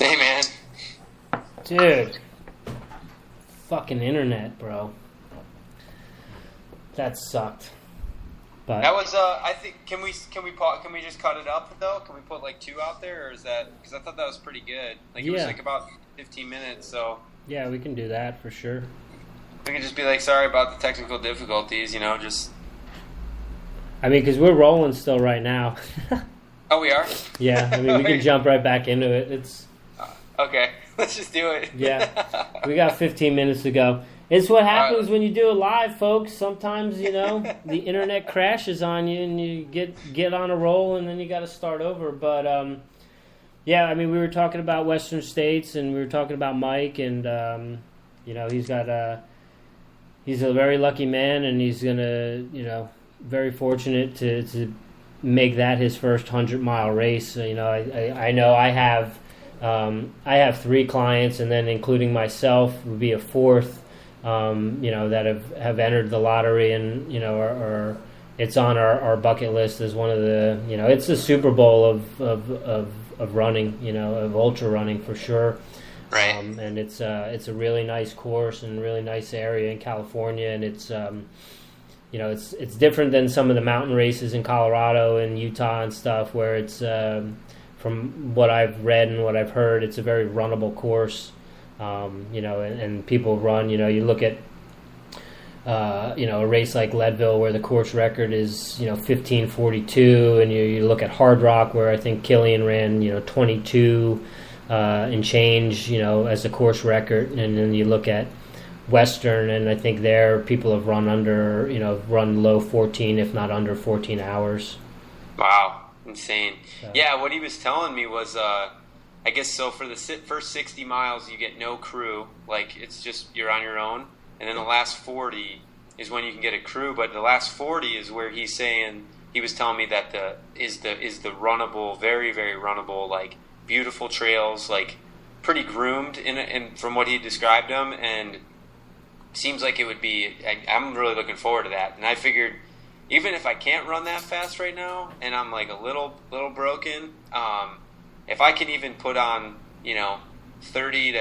Hey, man. Dude. Fucking internet, bro. That sucked. But That was, I think, can we just cut it up, though? Can we put, like, 2 out there, or is that, because I thought that was pretty good. Like, it was, like, about 15 minutes, so. Yeah, we can do that for sure. We can just be like, sorry about the technical difficulties, just. I mean, because we're rolling still right now. Oh, we are? Yeah, I mean, we can jump right back into it. It's okay, let's just do it. Yeah, we got 15 minutes to go. It's what happens when you do it live, folks. Sometimes, the internet crashes on you and you get on a roll and then you got to start over. But, yeah, I mean, we were talking about Western States and we were talking about Mike and, he's a very lucky man and he's going to, very fortunate to make that his first 100-mile race. I know I have 3 clients and then including myself would be a 4th. That have entered the lottery and, or it's on our bucket list as one of the, it's the Super Bowl of running, of ultra running for sure. Right. And it's a really nice course and really nice area in California. And it's, it's different than some of the mountain races in Colorado and Utah and stuff where it's, from what I've read and what I've heard, it's a very runnable course. And people run, you look at, a race like Leadville where the course record is, 15:42, and you look at Hard Rock where I think Killian ran, 22 and change, as a course record, and then you look at Western, and I think there people have run run low 14, if not under 14 hours. Wow, insane. So. Yeah, what he was telling me was, I guess so for the first 60 miles you get no crew, like it's just you're on your own, and then the last 40 is when you can get a crew, but the last 40 is where he was telling me that the runnable, very, very runnable, like beautiful trails, like pretty groomed in from what he described them, and seems like it would be, I'm really looking forward to that. And I figured even if I can't run that fast right now and I'm like a little broken, if I can even put on, 30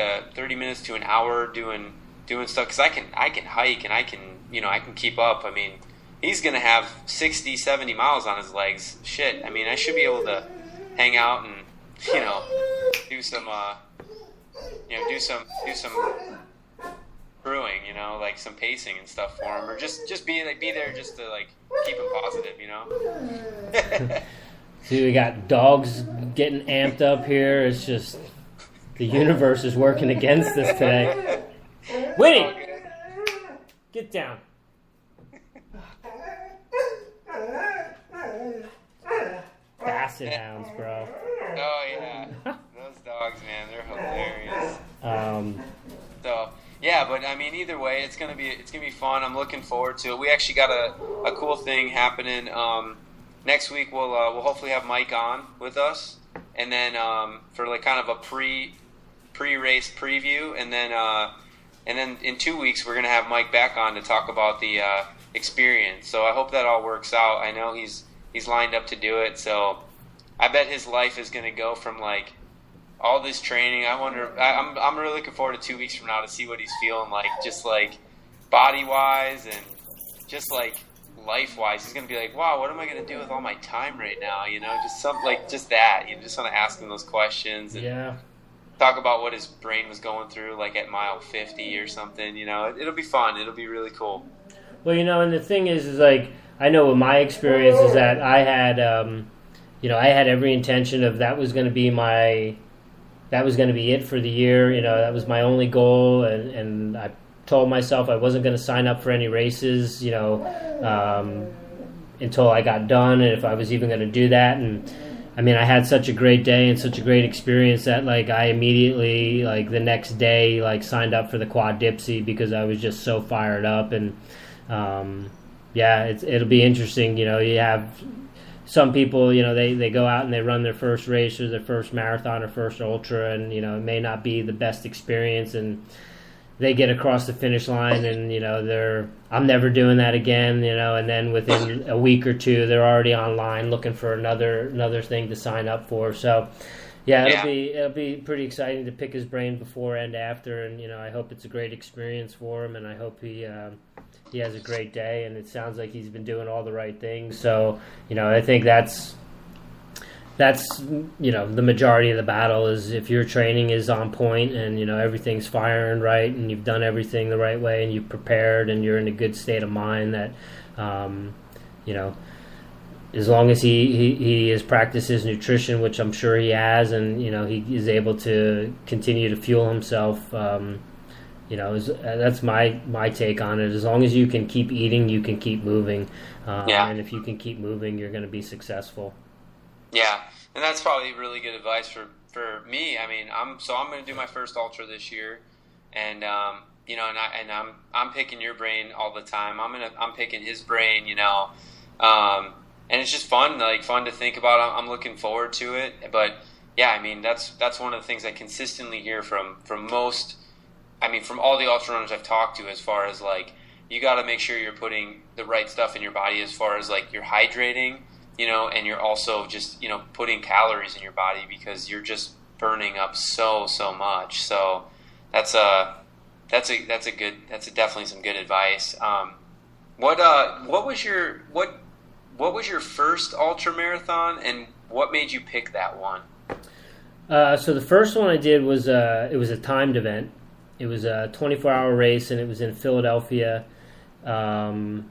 minutes to an hour doing stuff, because I can hike and I can keep up. I mean, he's going to have 60, 70 miles on his legs. Shit, I mean, I should be able to hang out and, do some, do some brewing, like some pacing and stuff for him, or just be there just to like keep him positive, See, we got dogs getting amped up here. It's just the universe is working against us today. Winnie, get down. Basset hounds, bro. Oh yeah, those dogs, man, they're hilarious. So yeah, but I mean, either way, it's gonna be fun. I'm looking forward to it. We actually got a cool thing happening. Next week we'll hopefully have Mike on with us, and then for like kind of a pre-race preview, and then in 2 weeks we're gonna have Mike back on to talk about the experience. So I hope that all works out. I know he's lined up to do it, so I bet his life is gonna go from like all this training. I wonder. I'm really looking forward to 2 weeks from now to see what he's feeling like, just like body wise and just like life-wise. He's going to be like, wow, what am I going to do with all my time right now? Just something like just that. You just want to ask him those questions and talk about what his brain was going through, like at mile 50 or something. It'll be fun. It'll be really cool. Well, and the thing is like, I know with my experience is that I had, I had every intention of that was going to be it for the year. That was my only goal, and I told myself I wasn't going to sign up for any races, until I got done, and if I was even going to do that. And I mean, I had such a great day and such a great experience that like I immediately, like the next day, like signed up for the Quad Dipsy because I was just so fired up. And it'll be interesting. You have some people, they go out and they run their first race or their first marathon or first ultra, and it may not be the best experience. And they get across the finish line and, I'm never doing that again, and then within a week or two, they're already online looking for another thing to sign up for. So, yeah, it'll be pretty exciting to pick his brain before and after, and, I hope it's a great experience for him, and I hope he has a great day, and it sounds like he's been doing all the right things. So, I think that's the majority of the battle is if your training is on point and everything's firing right and you've done everything the right way and you've prepared and you're in a good state of mind, that as long as he has practiced his nutrition, which I'm sure he has, and he is able to continue to fuel himself, that's my take on it. As long as you can keep eating, you can keep moving, and if you can keep moving, you're going to be successful. Yeah, and that's probably really good advice for me. I mean, I'm going to do my first ultra this year, and I'm picking your brain all the time. I'm picking his brain, and it's just fun to think about. I'm looking forward to it. But yeah, I mean, that's one of the things I consistently hear from most. I mean, from all the ultra runners I've talked to, as far as you got to make sure you're putting the right stuff in your body, as far as you're hydrating. And you're also just, putting calories in your body, because you're just burning up so much. So that's definitely some good advice. What was your first ultra marathon, and what made you pick that one? So the first one I did was it was a timed event. It was a 24-hour race, and it was in Philadelphia. So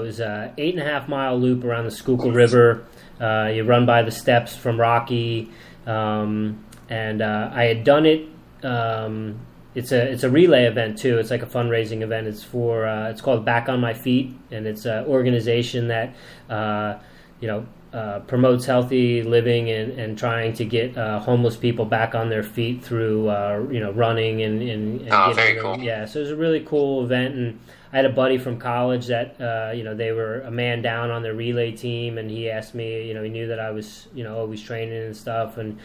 it was a 8.5 mile loop around the Schuylkill River. You run by the steps from Rocky, and I had done it. It's a relay event too. It's like a fundraising event. It's for it's called Back on My Feet, and it's an organization that promotes healthy living and trying to get homeless people back on their feet through running and very cool. Yeah, so it was a really cool event, and I had a buddy from college that they were a man down on their relay team, and he asked me, he knew that I was always training and stuff, and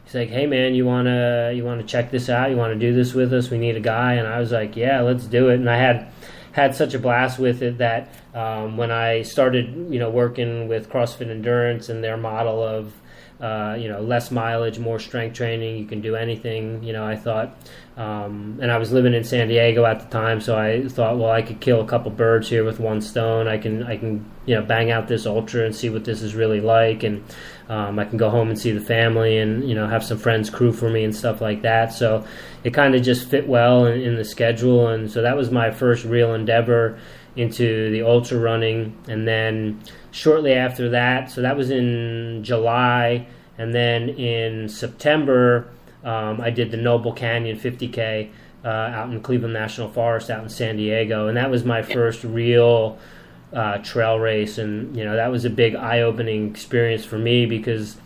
he's like, "Hey man, you wanna check this out? You wanna do this with us? We need a guy." And I was like, "Yeah, let's do it." And I had such a blast with it that when I started working with CrossFit Endurance and their model of less mileage, more strength training, you can do anything, I thought, and I was living in San Diego at the time, so I thought, well, I could kill a couple birds here with one stone. I can bang out this ultra and see what this is really like, and I can go home and see the family and have some friends crew for me and stuff like that. So it kind of just fit well in the schedule, and so that was my first real endeavor into the ultra running. And then shortly after that, so that was in July, and then in September I did the Noble Canyon 50K out in Cleveland National Forest out in San Diego, and that was my first real trail race, and that was a big eye-opening experience for me, because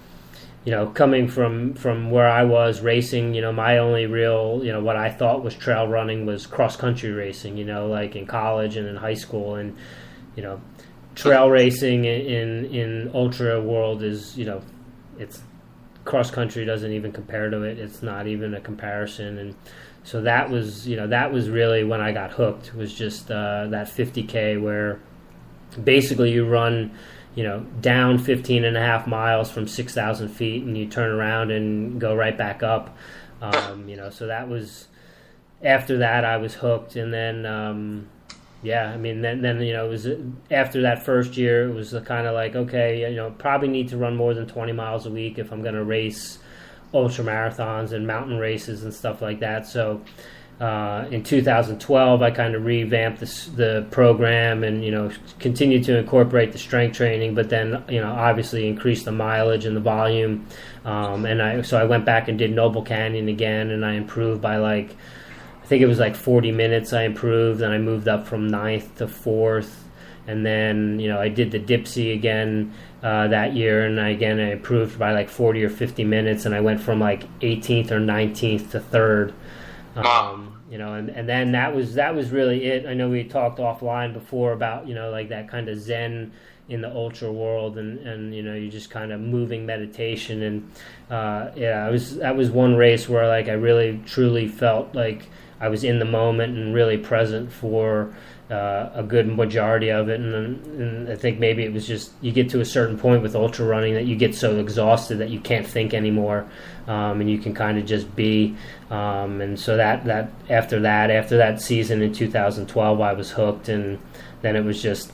coming from where I was racing, my only real what I thought was trail running was cross-country racing, like in college and in high school, and trail racing in ultra world is it's cross-country doesn't even compare to it. It's not even a comparison. And so that was really when I got hooked, was just that 50K, where basically you run down 15.5 miles from 6,000 feet, and you turn around and go right back up. So that was, after that I was hooked. And then then it was after that first year, it was kind of like, okay, probably need to run more than 20 miles a week if I'm going to race ultra marathons and mountain races and stuff like that. So in 2012, I kind of revamped the program and continued to incorporate the strength training, but then obviously increased the mileage and the volume. So I went back and did Noble Canyon again, and I improved by I think it was 40 minutes I improved, and I moved up from 9th to 4th. And then, I did the Dipsy again that year, and I improved by 40 or 50 minutes, and I went from 18th or 19th to 3rd. And then that was really it. I know we talked offline before about, that kind of Zen in the ultra world, and you just kind of moving meditation. And that was one race where I really truly felt like I was in the moment and really present for a good majority of it. And I think maybe it was just you get to a certain point with ultra running that you get so exhausted that you can't think anymore, and you can kind of just be. And so that after that season in 2012, I was hooked, and then it was just,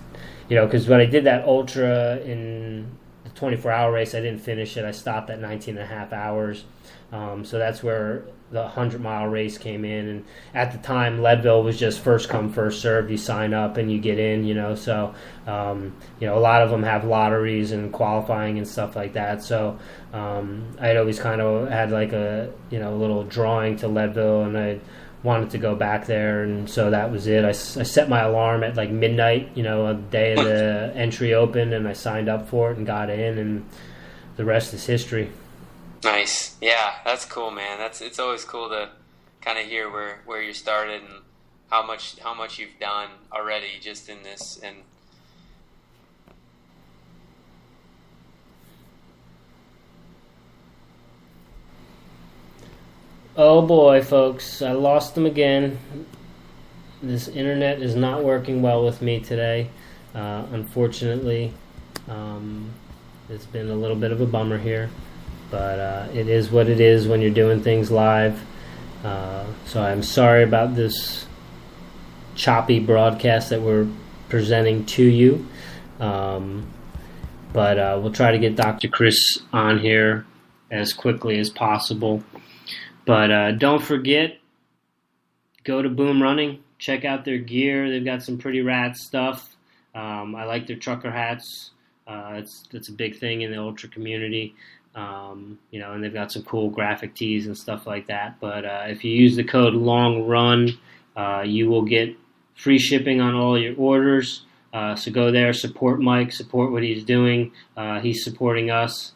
because when I did that ultra in the 24-hour race, I didn't finish it. I stopped at 19 and a half hours. So that's where the 100-mile race came in. And at the time, Leadville was just first come, first served. You sign up and you get in, So, a lot of them have lotteries and qualifying and stuff like that. So I'd always kind of had like a little drawing to Leadville, and I wanted to go back there. And so that was it. I set my alarm at like midnight, a day of the entry opened, and I signed up for it and got in, and the rest is history. Nice. Yeah, that's cool, man. It's always cool to kind of hear where you started and how much you've done already just in this. And oh boy, folks, I lost them again. This internet is not working well with me today. Unfortunately, it's been a little bit of a bummer here. But it is what it is when you're doing things live. So I'm sorry about this choppy broadcast that we're presenting to you. But we'll try to get Dr. Chris on here as quickly as possible. But don't forget, go to Boom Running. Check out their gear. They've got some pretty rad stuff. I like their trucker hats. It's a big thing in the ultra community. And they've got some cool graphic tees and stuff like that. But if you use the code LONGRUN, you will get free shipping on all your orders. So go there, support Mike, support what he's doing. He's supporting us.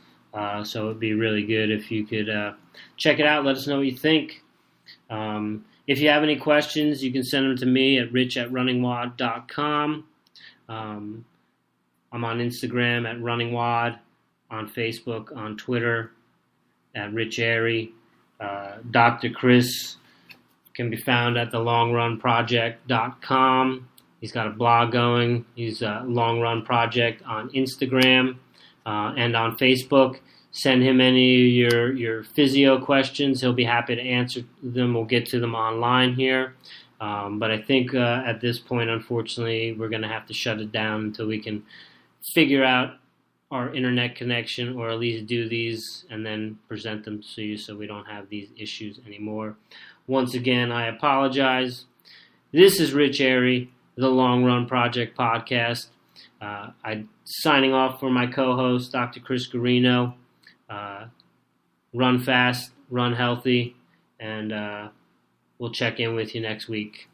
So it'd be really good if you could check it out. Let us know what you think. If you have any questions, you can send them to me at rich@runningwad.com. I'm on Instagram at runningwad, on Facebook, on Twitter, at Rich Airy. Dr. Chris can be found at thelongrunproject.com. He's got a blog going. He's a Long Run Project on Instagram and on Facebook. Send him any of your physio questions. He'll be happy to answer them. We'll get to them online here. But I think at this point, unfortunately, we're going to have to shut it down until we can figure out our internet connection, or at least do these and then present them to you so we don't have these issues anymore. Once again, I apologize. This is Rich Airy, the Long Run Project podcast. I'm signing off for my co-host, Dr. Chris Garino. Run fast, run healthy, and we'll check in with you next week.